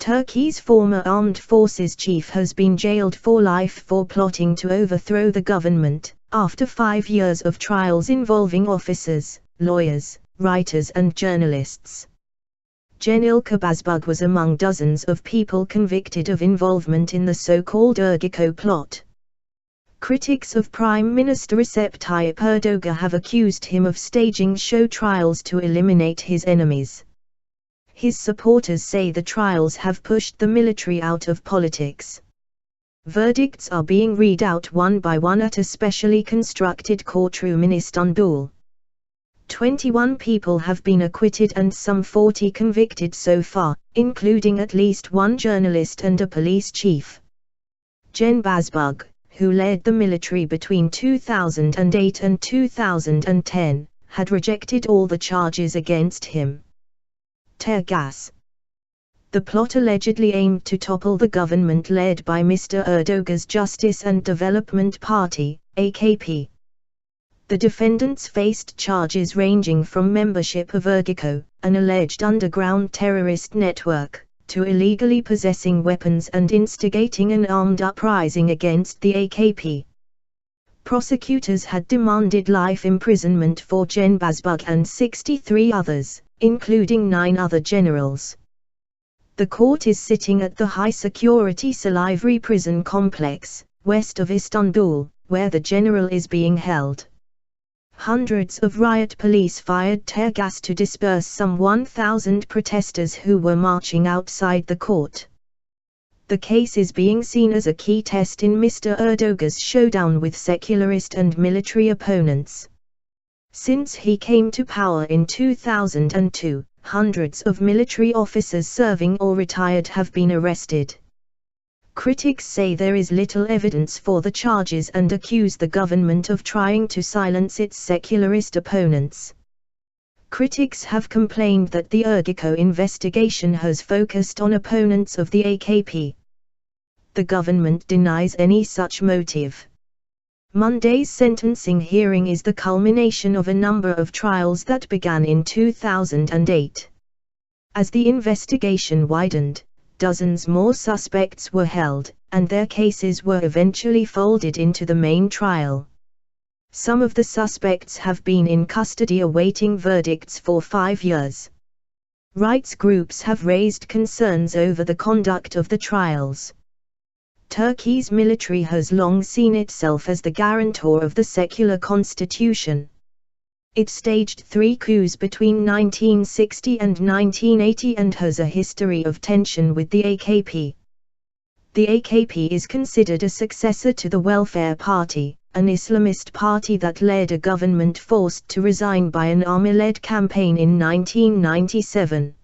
Turkey's former armed forces chief has been jailed for life for plotting to overthrow the government, after 5 years of trials involving officers, lawyers, writers and journalists. Ilker Basbug was among dozens of people convicted of involvement in the so-called Ergenekon plot. Critics of Prime Minister Recep Tayyip Erdogan have accused him of staging show trials to eliminate his enemies. His supporters say the trials have pushed the military out of politics. Verdicts are being read out one by one at a specially constructed courtroom in Istanbul. 21 people have been acquitted and some 40 convicted so far, including at least one journalist and a police chief. Ilker Basbug, who led the military between 2008 and 2010, had rejected all the charges against him. Tear gas. The plot allegedly aimed to topple the government led by Mr. Erdogan's Justice and Development Party, AKP. The defendants faced charges ranging from membership of Ergenekon, an alleged underground terrorist network, to illegally possessing weapons and instigating an armed uprising against the AKP. Prosecutors had demanded life imprisonment for Ilker Basbug and 63 others, including 9 other generals. The court is sitting at the high-security Silivri prison complex, west of Istanbul, where the general is being held. Hundreds of riot police fired tear gas to disperse some 1,000 protesters who were marching outside the court. The case is being seen as a key test in Mr. Erdogan's showdown with secularist and military opponents. Since he came to power in 2002, hundreds of military officers serving or retired have been arrested. Critics say there is little evidence for the charges and accuse the government of trying to silence its secularist opponents. Critics have complained that the Ergenekon investigation has focused on opponents of the AKP. The government denies any such motive. Monday's sentencing hearing is the culmination of a number of trials that began in 2008. As the investigation widened, dozens more suspects were held, and their cases were eventually folded into the main trial. Some of the suspects have been in custody awaiting verdicts for 5 years. Rights groups have raised concerns over the conduct of the trials. Turkey's military has long seen itself as the guarantor of the secular constitution. It staged 3 coups between 1960 and 1980 and has a history of tension with the AKP. The AKP is considered a successor to the Welfare Party, an Islamist party that led a government forced to resign by an army-led campaign in 1997.